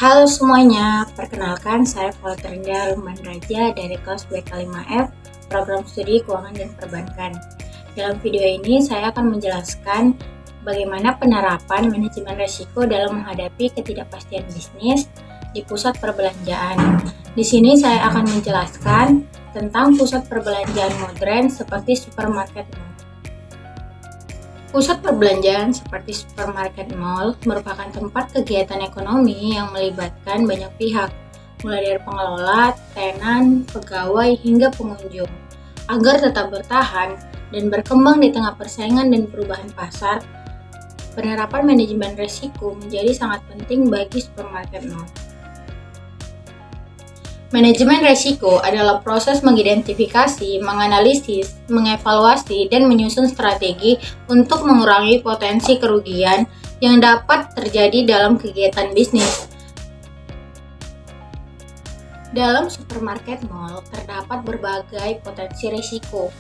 Halo semuanya, perkenalkan saya Valterinda Ruman Raja dari kelas BK5F, Program Studi Keuangan dan Perbankan. Dalam video ini saya akan menjelaskan bagaimana penerapan manajemen risiko dalam menghadapi ketidakpastian bisnis di pusat perbelanjaan. Di sini saya akan menjelaskan tentang pusat perbelanjaan modern seperti supermarket mall. Pusat perbelanjaan seperti supermarket mall merupakan tempat kegiatan ekonomi yang melibatkan banyak pihak, mulai dari pengelola, tenan, pegawai, hingga pengunjung. Agar tetap bertahan dan berkembang di tengah persaingan dan perubahan pasar, penerapan manajemen risiko menjadi sangat penting bagi supermarket mall. Manajemen risiko adalah proses mengidentifikasi, menganalisis, mengevaluasi, dan menyusun strategi untuk mengurangi potensi kerugian yang dapat terjadi dalam kegiatan bisnis. Dalam supermarket mall terdapat berbagai potensi risiko,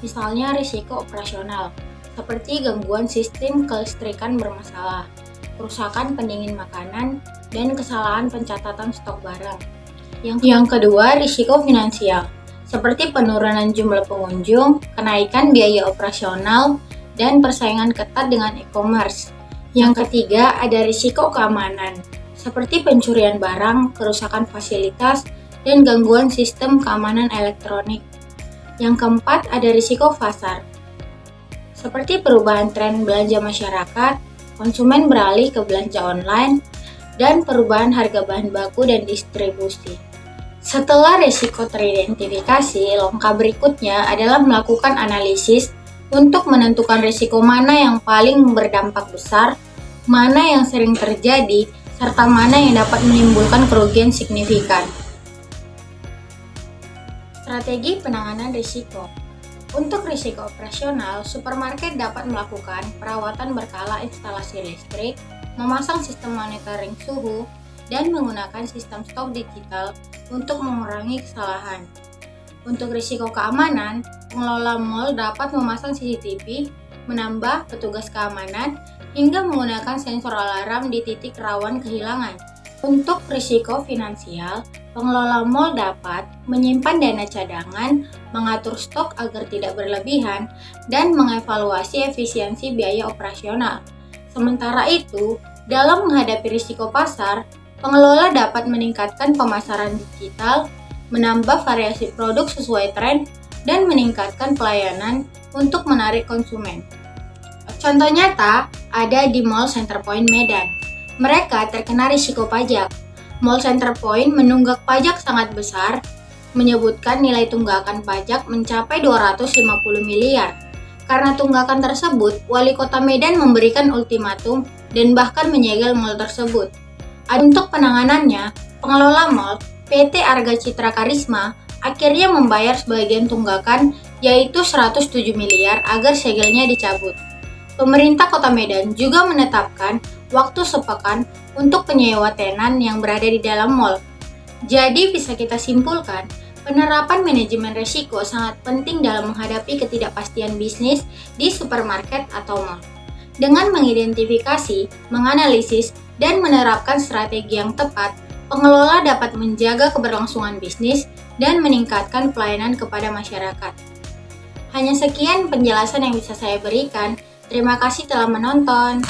misalnya risiko operasional, seperti gangguan sistem kelistrikan bermasalah, kerusakan pendingin makanan, dan kesalahan pencatatan stok barang. Yang kedua, risiko finansial, seperti penurunan jumlah pengunjung, kenaikan biaya operasional, dan persaingan ketat dengan e-commerce. Yang ketiga, ada risiko keamanan, seperti pencurian barang, kerusakan fasilitas, dan gangguan sistem keamanan elektronik. Yang keempat, ada risiko pasar, seperti perubahan tren belanja masyarakat, konsumen beralih ke belanja online, dan perubahan harga bahan baku dan distribusi. Setelah risiko teridentifikasi, langkah berikutnya adalah melakukan analisis untuk menentukan risiko mana yang paling berdampak besar, mana yang sering terjadi, serta mana yang dapat menimbulkan kerugian signifikan. Strategi penanganan risiko. Untuk risiko operasional, supermarket dapat melakukan perawatan berkala instalasi listrik, memasang sistem monitoring suhu, dan menggunakan sistem stok digital untuk mengurangi kesalahan. Untuk risiko keamanan, pengelola mall dapat memasang CCTV, menambah petugas keamanan, hingga menggunakan sensor alarm di titik rawan kehilangan. Untuk risiko finansial, pengelola mall dapat menyimpan dana cadangan, mengatur stok agar tidak berlebihan, dan mengevaluasi efisiensi biaya operasional. Sementara itu, dalam menghadapi risiko pasar, pengelola dapat meningkatkan pemasaran digital, menambah variasi produk sesuai tren, dan meningkatkan pelayanan untuk menarik konsumen. Contoh nyata ada di Mall Centerpoint Medan. Mereka terkena risiko pajak. Mall Centerpoint menunggak pajak sangat besar, menyebutkan nilai tunggakan pajak mencapai 250 miliar. Karena tunggakan tersebut, Wali Kota Medan memberikan ultimatum dan bahkan menyegel mall tersebut. Untuk penanganannya, pengelola mall, PT Arga Citra Karisma, akhirnya membayar sebagian tunggakan, yaitu 107 miliar agar segelnya dicabut. Pemerintah Kota Medan juga menetapkan waktu sepekan untuk penyewa tenan yang berada di dalam mall. Jadi bisa kita simpulkan, penerapan manajemen risiko sangat penting dalam menghadapi ketidakpastian bisnis di supermarket atau mall. Dengan mengidentifikasi, menganalisis, dan menerapkan strategi yang tepat, pengelola dapat menjaga keberlangsungan bisnis dan meningkatkan pelayanan kepada masyarakat. Hanya sekian penjelasan yang bisa saya berikan. Terima kasih telah menonton.